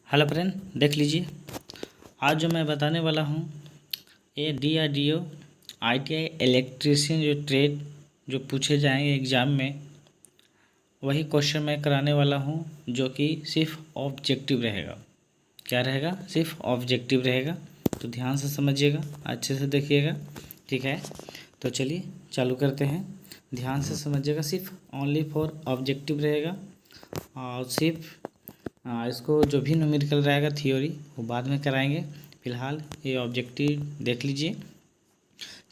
Hello friend, देख लीजिए। आज जो मैं बताने वाला हूँ ये DRDO ITI इलेक्ट्रीशियन जो ट्रेड जो पूछे जाएंगे एग्ज़ाम में, वही क्वेश्चन मैं कराने वाला हूँ जो कि सिर्फ ऑब्जेक्टिव रहेगा। क्या रहेगा? सिर्फ ऑब्जेक्टिव रहेगा। तो ध्यान से समझिएगा, अच्छे से देखिएगा, ठीक है। तो चलिए चालू करते हैं। ध्यान से समझिएगा, सिर्फ ओनली फॉर ऑब्जेक्टिव रहेगा। और सिर्फ इसको जो भी न्यूमेरिकल रहेगा थियोरी वो बाद में कराएंगे। फिलहाल ये ऑब्जेक्टिव देख लीजिए।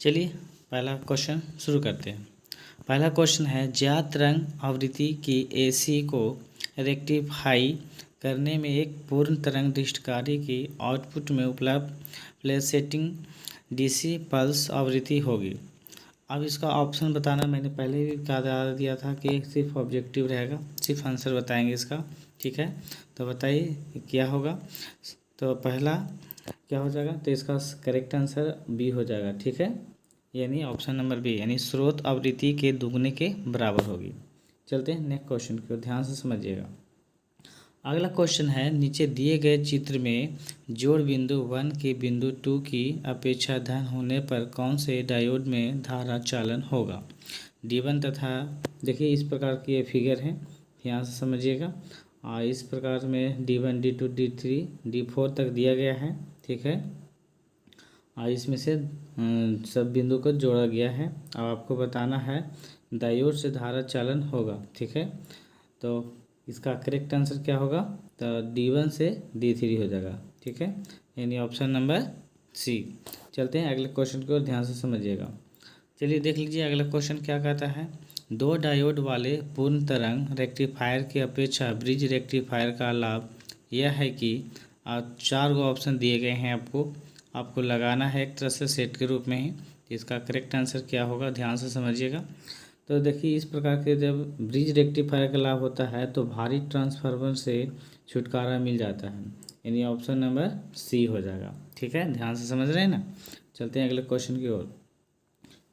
चलिए पहला क्वेश्चन शुरू करते हैं। पहला क्वेश्चन है, ज्ञात तरंग आवृत्ति की AC को रेक्टिफाई करने में एक पूर्ण तरंग दृष्टिकारी की आउटपुट में उपलब्ध प्लेसेटिंग DC पल्स आवृत्ति होगी। अब इसका ऑप्शन बताना मैंने पहले भी बता दिया था कि सिर्फ ऑब्जेक्टिव रहेगा, सिर्फ आंसर बताएंगे इसका, ठीक है। तो बताइए क्या होगा। तो पहला क्या हो जाएगा, तो इसका करेक्ट आंसर बी हो जाएगा, ठीक है। यानी ऑप्शन नंबर बी, यानी स्रोत आवृत्ति के दुगने के बराबर होगी। चलते हैं नेक्स्ट क्वेश्चन को, ध्यान से समझिएगा। अगला क्वेश्चन है, नीचे दिए गए चित्र में जोड़ बिंदु 1 के बिंदु 2 की अपेक्षा धन होने पर कौन से डायोड में धारा चालन होगा। D1 तथा देखिए इस प्रकार की ये फिगर है, ध्यान से समझिएगा। और इस प्रकार में D1 D2 D3 D4 तक दिया गया है, ठीक है। और इसमें से सब बिंदु को जोड़ा गया है। अब आपको बताना है डायोड से धारा चालन होगा, ठीक है। तो इसका करेक्ट आंसर क्या होगा, तो D1 से D3 हो जाएगा, ठीक है। यानी ऑप्शन नंबर सी। चलते हैं अगले क्वेश्चन को, ध्यान से समझिएगा। चलिए देख लीजिए अगला क्वेश्चन क्या कहता है। दो डायोड वाले पूर्ण तरंग रेक्टिफायर की अपेक्षा ब्रिज रेक्टिफायर का लाभ यह है कि 4 ऑप्शन दिए गए हैं, आपको लगाना है एक तरह से सेट के रूप में ही। इसका करेक्ट आंसर क्या होगा, ध्यान से समझिएगा। तो देखिए इस प्रकार के जब ब्रिज रेक्टिफायर का लाभ होता है तो भारी ट्रांसफार्मर से छुटकारा मिल जाता है, यानी ऑप्शन नंबर सी हो जाएगा, ठीक है। ध्यान से समझ रहे हैं ना। चलते हैं अगले क्वेश्चन की ओर।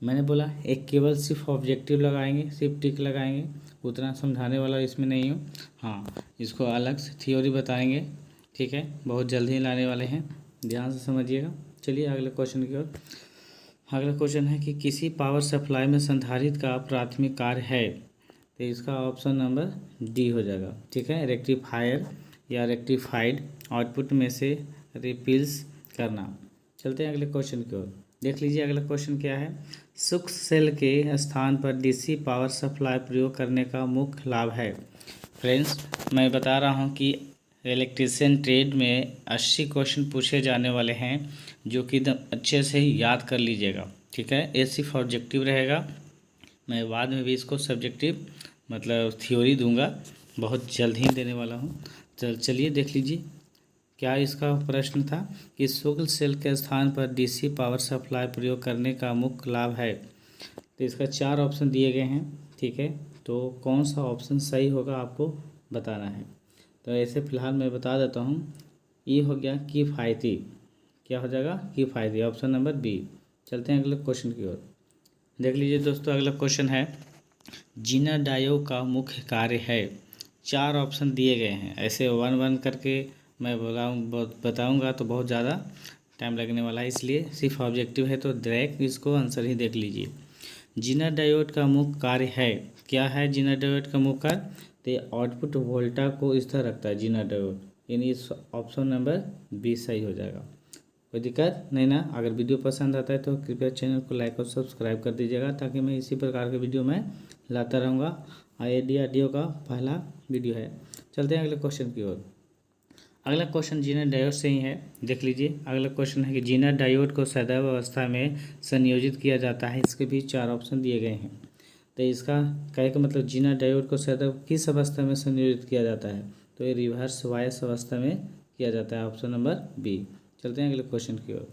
मैंने बोला एक केवल सिर्फ ऑब्जेक्टिव लगाएंगे, सिर्फ टिक लगाएंगे, उतना समझाने वाला इसमें नहीं हो। हाँ, इसको अलग से थ्योरी बताएंगे, ठीक है, बहुत जल्दी लाने वाले हैं, ध्यान से समझिएगा। चलिए अगले क्वेश्चन की ओर। अगला क्वेश्चन है कि किसी पावर सप्लाई में संधारित्र का प्राथमिक कार्य है, तो इसका ऑप्शन नंबर डी हो जाएगा, ठीक है। रेक्टिफायर या रेक्टिफाइड आउटपुट में से रिपील्स करना। चलते हैं अगले क्वेश्चन की ओर। देख लीजिए अगला क्वेश्चन क्या है। सूक्ष्म सेल के स्थान पर DC पावर सप्लाई प्रयोग करने का मुख्य लाभ है। फ्रेंड्स, मैं बता रहा हूँ कि इलेक्ट्रीशियन ट्रेड में 80 क्वेश्चन पूछे जाने वाले हैं, जो कि एकदम अच्छे से ही याद कर लीजिएगा, ठीक है। ये सिर्फ ऑब्जेक्टिव रहेगा, मैं बाद में भी इसको सब्जेक्टिव मतलब थ्योरी दूंगा, बहुत जल्द ही देने वाला हूँ। चलिए देख लीजिए क्या इसका प्रश्न था कि शुक्ल सेल के स्थान पर DC पावर सप्लाई प्रयोग करने का मुख्य लाभ है। तो इसका 4 ऑप्शन दिए गए हैं, ठीक है। तो कौन सा ऑप्शन सही होगा आपको बताना है। तो ऐसे फिलहाल मैं बता देता हूँ, ये हो गया किफ़ायती, क्या हो जाएगा, किफ़ायती, ऑप्शन नंबर बी। चलते हैं अगले क्वेश्चन की ओर। देख लीजिए दोस्तों अगला क्वेश्चन है, जीना डायोड का मुख्य कार्य है। 4 ऑप्शन दिए गए हैं, ऐसे वन वन करके मैं बताऊंगा तो बहुत ज़्यादा टाइम लगने वाला है, इसलिए सिर्फ ऑब्जेक्टिव है तो डायरेक्ट इसको आंसर ही देख लीजिए। जीना डायोड का मुख्य कार्य है, क्या है जीना डायोड का मुख्य कार्य, तो आउटपुट वोल्टा को स्थिर रखता है जीना डायोड, यानी ऑप्शन नंबर बी सही हो जाएगा। कोई दिक्कत नहीं ना। अगर वीडियो पसंद आता है तो कृपया चैनल को लाइक और सब्सक्राइब कर दीजिएगा, ताकि मैं इसी प्रकार के वीडियो मैं लाता रहूँगा। DRDO का पहला वीडियो है। चलते हैं अगले क्वेश्चन की ओर। अगला क्वेश्चन जीना डायोड से ही है, देख लीजिए। अगला क्वेश्चन है कि जीना डायोड को सदैव अवस्था में संयोजित किया जाता है, इसके भी 4 ऑप्शन दिए गए हैं। तो इसका कहे का मतलब जीना डायोड को सदैव किस अवस्था में संयोजित किया जाता है, तो ये रिवर्स वायस अवस्था में किया जाता है, ऑप्शन नंबर बी। चलते हैं अगले क्वेश्चन की ओर।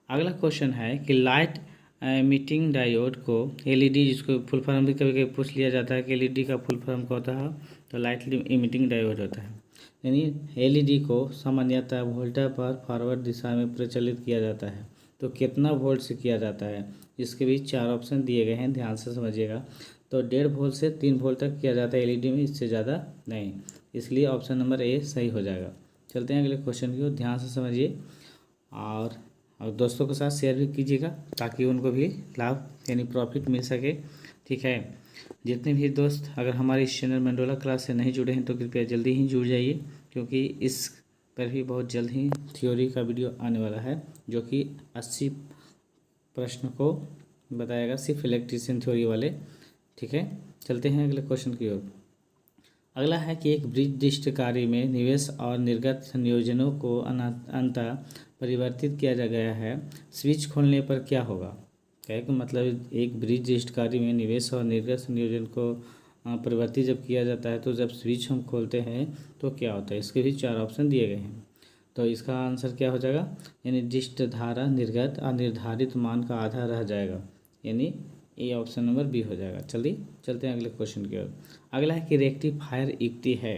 अगला क्वेश्चन है कि लाइट एमिटिंग डायोड को LED, जिसको फुल फॉर्म भी कभी कभी पूछ लिया जाता है कि LED का फुल फॉर्म क्या होता है, तो लाइट एमिटिंग डायोड होता है। यानी LED को सामान्यतः वोल्टा पर फॉरवर्ड दिशा में प्रचलित किया जाता है, तो कितना वोल्ट से किया जाता है, इसके भी 4 ऑप्शन दिए गए हैं, ध्यान से समझिएगा। तो 1.5 वोल्ट से 3 वोल्ट तक किया जाता है LED में, इससे ज़्यादा नहीं, इसलिए ऑप्शन नंबर ए सही हो जाएगा। चलते हैं अगले क्वेश्चन की ओर, ध्यान से समझिए और दोस्तों के साथ शेयर भी कीजिएगा ताकि उनको भी लाभ यानी प्रॉफिट मिल सके। ठीक है, जितने भी दोस्त अगर हमारे इस चैनल मंडोला क्लास से नहीं जुड़े हैं तो कृपया जल्दी ही जुड़ जाइए, क्योंकि इस पर भी बहुत जल्द ही थ्योरी का वीडियो आने वाला है जो कि 80 प्रश्न को बताएगा, सिर्फ इलेक्ट्रीशियन थ्योरी वाले। ठीक है, चलते हैं अगले क्वेश्चन की ओर। अगला है कि एक ब्रिज कार्य में निवेश और निर्गत संयोजनों को अंततः परिवर्तित किया जा गया है, स्विच खोलने पर क्या होगा। क्या है मतलब एक ब्रिज कार्य में निवेश और निर्गत संयोजन को परिवर्तित जब किया जाता है तो जब स्विच हम खोलते हैं तो क्या होता है। इसके भी 4 ऑप्शन दिए गए हैं, तो इसका आंसर क्या हो जाएगा, यानी डिस्ट धारा निर्गत और निर्धारित मान का आधा रह जाएगा, यानी ए ऑप्शन नंबर बी हो जाएगा। चलिए चलते हैं अगले क्वेश्चन की ओर। अगला है कि रेक्टिफायर युक्ति है।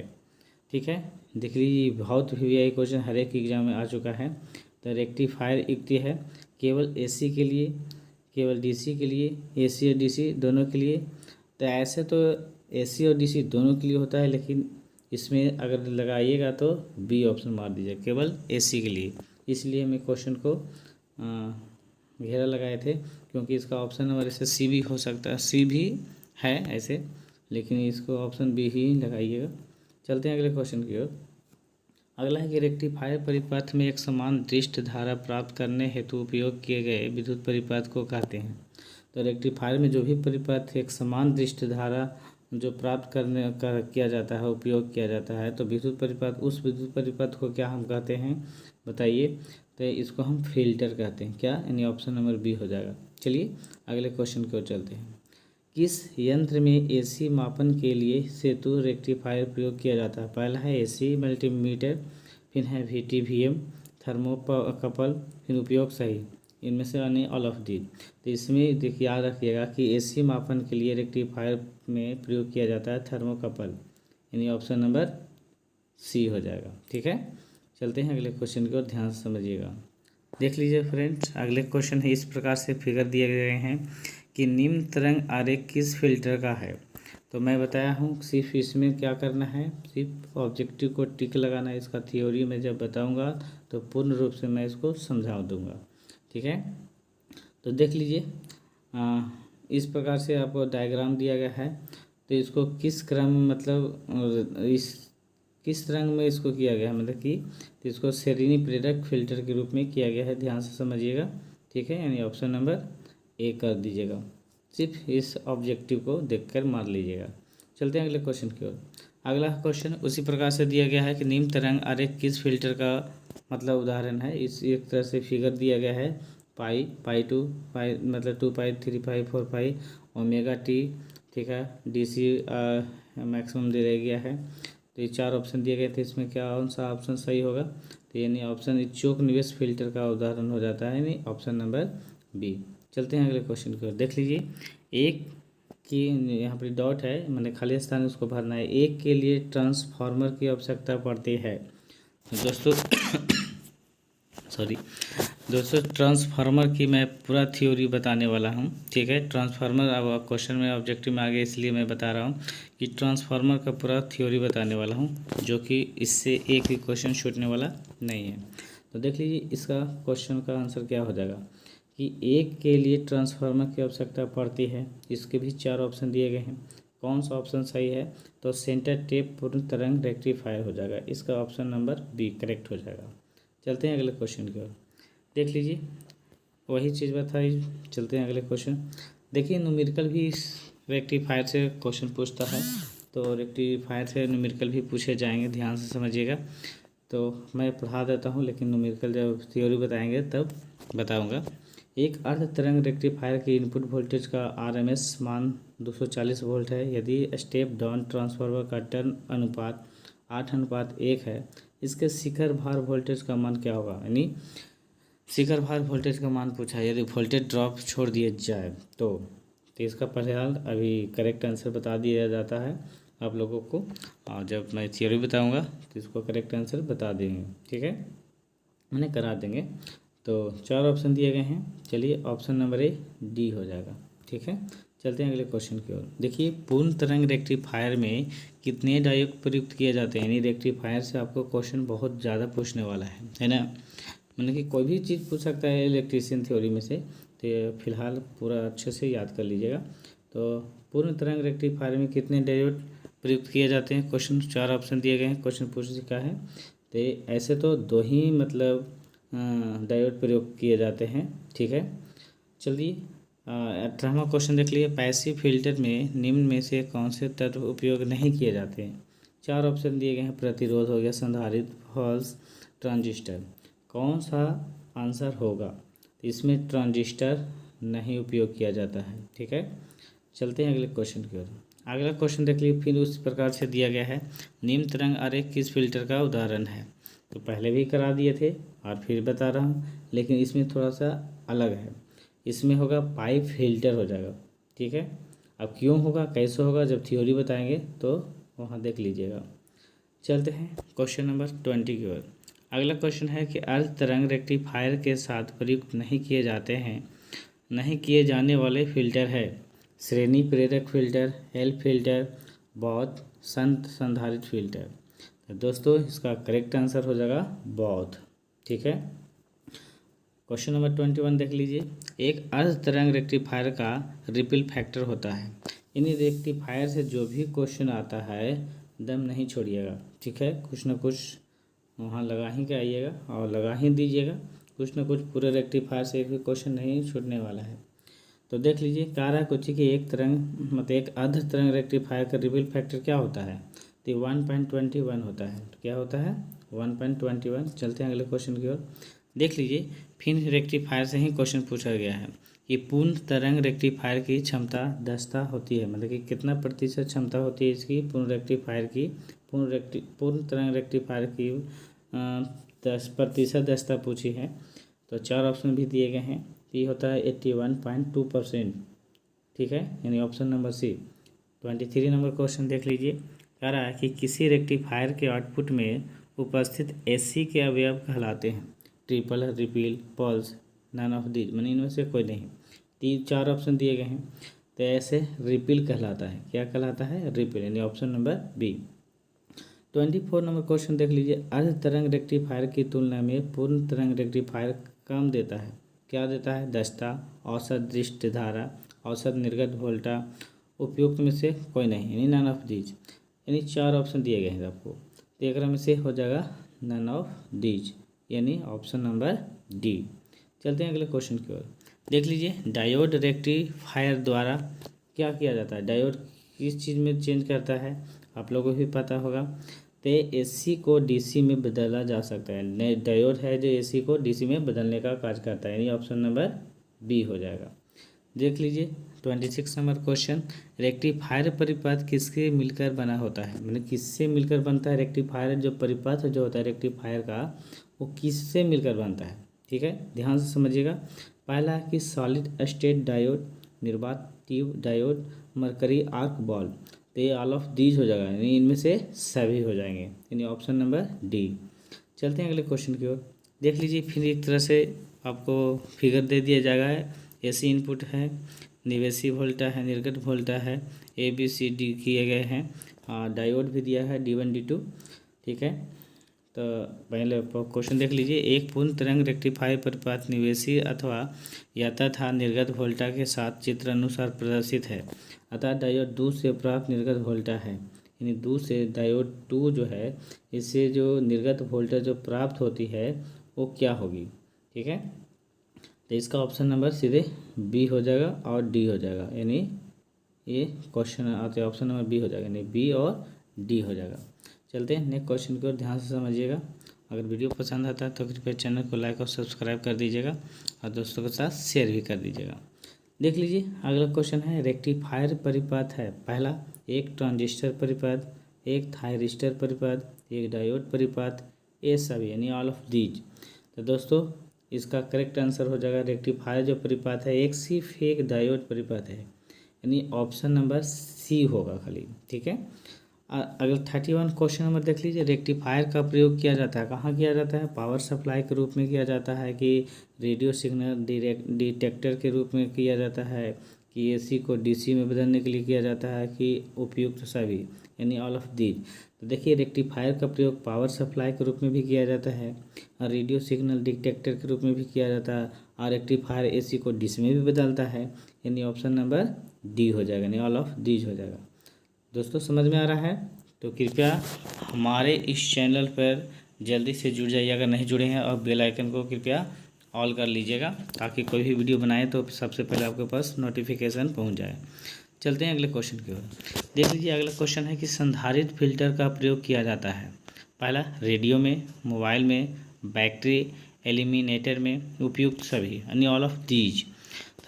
ठीक है, देख लीजिए बहुत भी यही क्वेश्चन हर एक एग्जाम में आ चुका है। तो रेक्टिफायर युक्ति है केवल एसी के लिए, केवल डीसी के लिए, एसी और डीसी दोनों के लिए। तो ऐसे तो एसी और डीसी दोनों के लिए होता है, लेकिन इसमें अगर लगाइएगा तो बी ऑप्शन मार दीजिए, केवल एसी के लिए। इसलिए मैं क्वेश्चन को घेरा लगाए थे, क्योंकि इसका ऑप्शन नंबर ऐसे सी भी हो सकता है, सी भी है ऐसे, लेकिन इसको ऑप्शन बी ही लगाइएगा। चलते हैं अगले क्वेश्चन की ओर। अगला है कि रेक्टिफायर परिपथ में एक समान दृष्ट धारा प्राप्त करने हेतु उपयोग किए गए विद्युत परिपथ को कहते हैं। तो रेक्टिफायर में जो भी परिपथ एक समान दृष्ट धारा जो प्राप्त करने का किया जाता है, उपयोग किया जाता है, तो विद्युत परिपथ, उस विद्युत परिपथ को क्या हम कहते हैं बताइए। तो इसको हम फिल्टर कहते हैं, क्या, यानी ऑप्शन नंबर बी हो जाएगा। चलिए अगले क्वेश्चन की ओर चलते हैं। किस यंत्र में एसी मापन के लिए सेतु रेक्टिफायर प्रयोग किया जाता है। पहला है एसी मल्टीमीटर, फिर है VTVM, थर्मोकपल, फिर उपयोग सही, इनमें से यानी ऑल ऑफ दी। तो इसमें देखिए याद रखिएगा कि एसी मापन के लिए रेक्टिफायर में प्रयोग किया जाता है थर्मोकपल, यानी ऑप्शन नंबर सी हो जाएगा। ठीक है, चलते हैं अगले क्वेश्चन की ओर, ध्यान से समझिएगा। देख लीजिए फ्रेंड्स, अगले क्वेश्चन है इस प्रकार से फिगर दिए गए हैं कि निम्न तरंग आरेख किस फिल्टर का है। तो मैं बताया हूँ, सिर्फ इसमें क्या करना है, सिर्फ ऑब्जेक्टिव को टिक लगाना है। इसका थ्योरी मैं जब बताऊँगा तो पूर्ण रूप से मैं इसको समझा दूँगा। ठीक है, तो देख लीजिए इस प्रकार से आपको डायग्राम दिया गया है। तो इसको किस क्रम में, मतलब इस किस रंग में इसको किया गया है, मतलब कि तो इसको श्रेणी प्रेरक फिल्टर के रूप में किया गया है, ध्यान से समझिएगा। ठीक है, यानी ऑप्शन नंबर ए कर दीजिएगा, सिर्फ इस ऑब्जेक्टिव को देखकर मार लीजिएगा। चलते हैं अगले क्वेश्चन की ओर। अगला क्वेश्चन उसी प्रकार से दिया गया है कि निम्न तरंग आरेख किस फिल्टर का मतलब उदाहरण है। इस एक तरह से फिगर दिया गया है, पाई2 पाई मतलब 2 पाई 3 पाई 4 पाई ओमेगा टी। ठीक है, DC मैक्सिमम दे दिया गया है। तो ये 4 ऑप्शन दिए गए थे, इसमें क्या कौन सा ऑप्शन सही होगा। तो यानी ऑप्शन चोक निवेश फिल्टर का उदाहरण हो जाता है, यानी ऑप्शन नंबर बी। चलते हैं अगले क्वेश्चन की ओर। देख लीजिए, एक की यहाँ पर डॉट है, मैंने खाली स्थान है उसको भरना है। एक के लिए ट्रांसफार्मर की आवश्यकता पड़ती है। दोस्तों दोस्तों ट्रांसफार्मर की मैं पूरा थ्योरी बताने वाला हूँ। ठीक है, ट्रांसफार्मर अब क्वेश्चन में ऑब्जेक्टिव में आ गया, इसलिए मैं बता रहा हूँ कि ट्रांसफार्मर का पूरा थ्योरी बताने वाला हूँ, जो कि इससे एक भी क्वेश्चन छूटने वाला नहीं है। तो देख लीजिए इसका क्वेश्चन का आंसर क्या हो जाएगा कि एक के लिए ट्रांसफार्मर की आवश्यकता पड़ती है। इसके भी 4 ऑप्शन दिए गए हैं, कौन सा ऑप्शन सही है। तो सेंटर टेप पूर्ण तरंग रेक्टिफायर हो जाएगा, इसका ऑप्शन नंबर बी करेक्ट हो जाएगा। चलते हैं अगले क्वेश्चन की ओर। देख लीजिए वही चीज़ बताइए। चलते हैं अगले क्वेश्चन। देखिए न्यूमेरिकल भी रेक्टिफायर से क्वेश्चन पूछता है, तो रेक्टिफायर से न्यूमेरिकल भी पूछे जाएंगे, ध्यान से समझिएगा। तो मैं पढ़ा देता हूँ, लेकिन न्यूमेरिकल जब थ्योरी बताएंगे तब बताऊँगा। एक अर्ध तरंग रेक्टिफायर के इनपुट वोल्टेज का RMS मान 240 वोल्ट है। यदि स्टेप डाउन ट्रांसफार्मर का टर्न अनुपात 8:1 है, इसके शिखर भार वोल्टेज का मान क्या होगा। यानी शिखर भार वोल्टेज का मान पूछा है, यदि वोल्टेज ड्रॉप छोड़ दिया जाए तो इसका परिहार अभी करेक्ट आंसर बता दिया जाता है आप लोगों को, और जब मैं थ्योरी बताऊंगा तो इसको करेक्ट आंसर बता देंगे। ठीक है, मैंने करा देंगे। तो 4 ऑप्शन दिए गए हैं, चलिए ऑप्शन नंबर ए डी हो जाएगा। ठीक है, चलते हैं अगले क्वेश्चन की ओर। देखिए, पूर्ण तरंग रेक्टिफायर में कितने डायोड प्रयुक्त किए जाते हैं, यानी रेक्टिफायर से आपको क्वेश्चन बहुत ज़्यादा पूछने वाला है ना। मतलब कि कोई भी चीज़ पूछ सकता है इलेक्ट्रीशियन थ्योरी में से, तो फिलहाल पूरा अच्छे से याद कर लीजिएगा। तो पूर्ण तरंग रेक्टिफायर में कितने डायोड प्रयुक्त किए जाते हैं, क्वेश्चन 4 ऑप्शन दिए गए हैं, क्वेश्चन पूछ चुका है। तो ऐसे तो 2 ही मतलब डायोड प्रयोग किए जाते हैं, ठीक है। चलिए 18वां क्वेश्चन देख लीजिए। पैसिव फिल्टर में निम्न में से कौन से तत्व उपयोग नहीं किए जाते हैं। 4 ऑप्शन दिए गए हैं, प्रतिरोध हो गया, संधारित्र, फॉल्स, ट्रांजिस्टर। कौन सा आंसर होगा। तो इसमें ट्रांजिस्टर नहीं उपयोग किया जाता है, ठीक है। चलते हैं अगले क्वेश्चन की ओर। अगला क्वेश्चन देख लीजिए, फिर उस प्रकार से दिया गया है, निम्न तरंग आरेख किस फिल्टर का उदाहरण है। तो पहले भी करा दिए थे और फिर बता रहा हूँ, लेकिन इसमें थोड़ा सा अलग है। इसमें होगा पाइप फिल्टर हो जाएगा, ठीक है। अब क्यों होगा, कैसे होगा, जब थ्योरी बताएंगे तो वहाँ देख लीजिएगा। चलते हैं क्वेश्चन नंबर 20 की ओर। अगला क्वेश्चन है कि अर्ध तरंग रेक्टिफायर के साथ प्रयुक्त नहीं किए जाते हैं, नहीं किए जाने वाले फिल्टर है श्रेणी प्रेरक फिल्टर, एल फिल्टर, बौद्ध, संत संधारित फिल्टर। तो दोस्तों इसका करेक्ट आंसर हो जाएगा बौद्ध, ठीक है। क्वेश्चन नंबर 21 देख लीजिए। एक अर्ध तरंग रेक्टिफायर का रिपल फैक्टर होता है। यानी रेक्टिफायर से जो भी क्वेश्चन आता है दम नहीं छोड़िएगा, ठीक है। कुछ ना कुछ वहाँ लगा ही के आइएगा और लगा ही दीजिएगा, कुछ ना कुछ पूरे रेक्टिफायर से एक भी क्वेश्चन नहीं छूटने वाला है। तो देख लीजिए, कह रहा है कुछ कि एक तरंग मतलब एक अर्ध तरंग रेक्टिफायर का रिपल फैक्टर क्या होता है। तो 1.21 होता है। तो क्या होता है 1.21। चलते हैं अगले क्वेश्चन की ओर। देख लीजिए, फिर रेक्टिफायर से ही क्वेश्चन पूछा गया है कि पूर्ण तरंग रेक्टिफायर की क्षमता दस्ता होती है, मतलब कि कितना प्रतिशत क्षमता होती है इसकी पूर्ण रेक्टिफायर की, पूर्ण तरंग रेक्टिफायर की 10% दस्ता पूछी है। तो 4 ऑप्शन भी दिए गए हैं। ये होता है 81.2%, ठीक है, यानी option number C. 23 number question देख लीजिए। कह रहा है कि किसी रेक्टिफायर के आउटपुट में उपस्थित एसी के अवयव कहलाते हैं। Triple, repeal, pulse, none of these, मानी इनमें से कोई नहीं। 4 ऑप्शन दिए गए हैं। तो ऐसे रिपील कहलाता है, क्या कहलाता है, रिपील, यानी option number B. 24 number question देख लीजिए। अर्ध तरंग रेक्टिफायर की तुलना में पूर्ण तरंग रेक्टिफायर कम देता है, क्या देता है, दस्ता, औसत दृष्टि धारा, औसत निर्गत वोल्टा, उपयुक्त में से कोई नहीं, यानी नन ऑफ दीज। यानी 4 ऑप्शन दिए गए हैं आपको, तो एक में से हो जाएगा नन ऑफ दीज, यानी ऑप्शन नंबर डी। चलते हैं अगले क्वेश्चन की ओर। देख लीजिए, डायोड रेक्टिफायर द्वारा क्या किया जाता है। डायोड किस चीज़ में चेंज करता है, आप लोगों को भी पता होगा। तो एसी को डीसी में बदला जा सकता है। नए डायोड है जो एसी को डीसी में बदलने का कार्य करता है, यानी ऑप्शन नंबर बी हो जाएगा। देख लीजिए 26 नंबर क्वेश्चन। रेक्टिफायर परिपथ किसके मिलकर बना होता है, मतलब किससे मिलकर बनता है रेक्टिफायर, जो परिपथ जो होता है रेक्टिफायर का वो किससे मिलकर बनता है, ठीक है, ध्यान से समझिएगा। पहला है कि सॉलिड स्टेट डायोड, निर्वात tube diode, mercury arc ball. तो ये ऑल ऑफ दीज हो जाएगा, यानी इनमें से सभी हो जाएंगे, यानी ऑप्शन नंबर डी। चलते हैं अगले क्वेश्चन की ओर। देख लीजिए, फिर एक तरह से आपको फिगर दे दिया जाएगा। एसी इनपुट है, निवेशी वोल्टा है, निर्गत वोल्टा है, ए बी सी डी किए गए हैं, डायोड भी दिया है D1 D2, ठीक है। तो पहले क्वेश्चन देख लीजिए। एक पूर्ण तरंग रेक्टिफायर परिपथ निवेशी अथवा तथा निर्गत वोल्टा के साथ चित्र अनुसार प्रदर्शित है, अतः डायोड 2 से प्राप्त निर्गत वोल्टा है, यानी 2 से डायोड 2 जो है इससे जो निर्गत वोल्टा जो प्राप्त होती है वो क्या होगी, ठीक है। तो इसका ऑप्शन नंबर सीधे बी हो जाएगा और डी हो जाएगा, यानी ये क्वेश्चन आते ऑप्शन नंबर बी हो जाएगा, यानी बी और डी हो जाएगा। चलते हैं नेक्स्ट क्वेश्चन को, ध्यान से समझिएगा। अगर वीडियो पसंद आता है तो कृपया चैनल को लाइक और सब्सक्राइब कर दीजिएगा और दोस्तों के साथ शेयर भी कर दीजिएगा। देख लीजिए, अगला क्वेश्चन है रेक्टिफायर परिपथ है। पहला एक ट्रांजिस्टर परिपथ, एक थायरिस्टर परिपथ, एक डायोड परिपथ, ये सभी, यानी ऑल ऑफ दीज। तो दोस्तों इसका करेक्ट आंसर हो जाएगा रेक्टिफायर जो परिपथ है एक सिर्फ एक डायोड परिपथ है, यानी ऑप्शन नंबर सी होगा खाली, ठीक है। अगर 31 क्वेश्चन नंबर देख लीजिए। रेक्टिफायर का प्रयोग किया जाता है, कहाँ किया जाता है, पावर सप्लाई के रूप में किया जाता है कि रेडियो सिग्नल डिटेक्टर के रूप में किया जाता है कि AC को DC में बदलने के लिए किया जाता है कि उपयुक्त सभी, यानी ऑल ऑफ दीज। तो देखिए रेक्टिफायर का प्रयोग पावर सप्लाई के रूप में भी किया जाता है और रेडियो सिग्नल डिटेक्टर के रूप में भी किया जाता है, और रेक्टिफायर AC को DC में भी बदलता है, यानी ऑप्शन नंबर D हो जाएगा, यानी ऑल ऑफ दीज हो जाएगा। दोस्तों समझ में आ रहा है? तो कृपया हमारे इस चैनल पर जल्दी से जुड़ जाइए अगर नहीं जुड़े हैं, और बेल आइकन को कृपया ऑल कर लीजिएगा ताकि कोई भी वीडियो बनाए तो सबसे पहले आपके पास नोटिफिकेशन पहुंच जाए। चलते हैं अगले क्वेश्चन की ओर। देख लीजिए अगला क्वेश्चन है कि संधारित्र फिल्टर का प्रयोग किया जाता है। पहला रेडियो में, मोबाइल में, बैटरी एलिमिनेटर में, उपयुक्त सभी, यानी ऑल ऑफ दीज।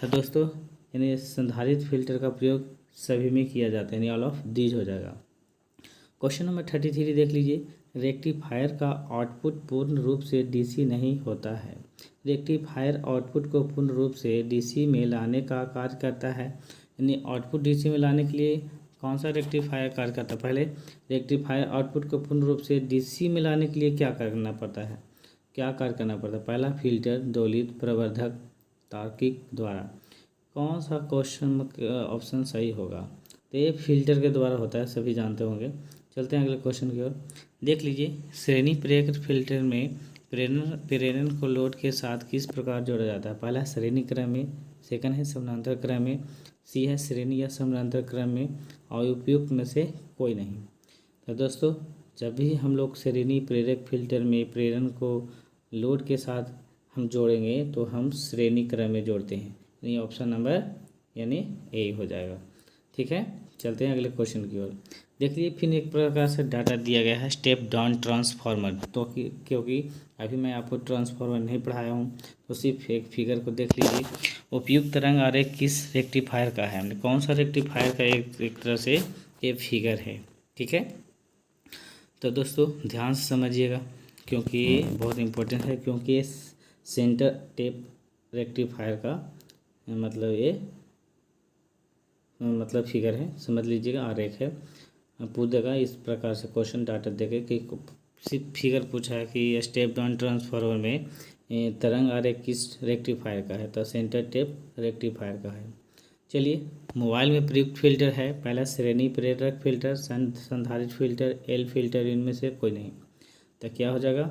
तो दोस्तों यानी संधारित्र फिल्टर का प्रयोग सभी में किया जाता है, यानी ऑल ऑफ दीज हो जाएगा। क्वेश्चन नंबर 33 देख लीजिए। रेक्टिफायर का आउटपुट पूर्ण रूप से DC नहीं होता है। रेक्टिफायर आउटपुट को पूर्ण रूप से DC में लाने का कार्य करता है, यानी आउटपुट DC में लाने के लिए कौन सा रेक्टिफायर कार्य करता है? पहले रेक्टिफायर आउटपुट को पूर्ण रूप से DC में लाने के लिए क्या करना पड़ता है? क्या कार्य करना पड़ता है? पहला फिल्टर, दोलित, प्रवर्धक, तार्किक द्वारा। कौन सा क्वेश्चन ऑप्शन सही होगा? तो ये फिल्टर के द्वारा होता है, सभी जानते होंगे। चलते हैं अगले क्वेश्चन की ओर। देख लीजिए श्रेणी प्रेरक फिल्टर में प्रेरण को लोड के साथ किस प्रकार जोड़ा जाता है? पहला श्रेणी क्रम में, सेकंड है समानांतर क्रम में, सी है श्रेणी या समानांतर क्रम में, और उपयुक्त में से कोई नहीं। तो दोस्तों जब भी हम लोग श्रेणी प्रेरक फिल्टर में प्रेरण को लोड के साथ हम जोड़ेंगे तो हम श्रेणी क्रम में जोड़ते हैं, यानी ऑप्शन नंबर यानी ए हो जाएगा। ठीक है, चलते हैं अगले क्वेश्चन की ओर। देखिए फिर एक प्रकार से डाटा दिया गया है स्टेप डाउन ट्रांसफार्मर। तो क्योंकि अभी मैं आपको ट्रांसफार्मर नहीं पढ़ाया हूँ तो सिर्फ एक फिगर को देख लीजिए। उपयुक्त तरंग आरेख किस रेक्टिफायर का है? कौन सा रेक्टिफायर का एक तरह से ये फिगर है। ठीक है, तो दोस्तों ध्यान से समझिएगा क्योंकि ये बहुत इम्पोर्टेंट है, क्योंकि ये सेंटर टेप रेक्टिफायर का मतलब फिगर है, समझ लीजिएगा, आरेख है। पूछेगा इस प्रकार से क्वेश्चन डाटा देके कि सिर्फ फिगर पूछा है कि स्टेप डाउन ट्रांसफार्मर में तरंग आरेख किस रेक्टिफायर का है? तो सेंटर टेप रेक्टिफायर का है। चलिए मोबाइल में प्रयुक्त फिल्टर है। पहला श्रेणी प्रेरक फिल्टर, संधारित्र फिल्टर, एल फिल्टर, इनमें से कोई नहीं। तो क्या हो जाएगा?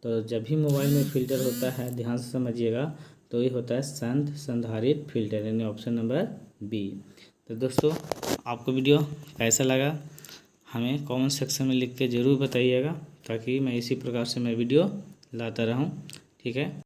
तो जब भी मोबाइल में फिल्टर होता है ध्यान से समझिएगा तो ये होता है संधारित्र फिल्टर, यानी ऑप्शन नंबर बी। तो दोस्तों आपको वीडियो कैसा लगा हमें कमेंट सेक्शन में लिख के ज़रूर बताइएगा ताकि मैं इसी प्रकार से मैं वीडियो लाता रहूं। ठीक है।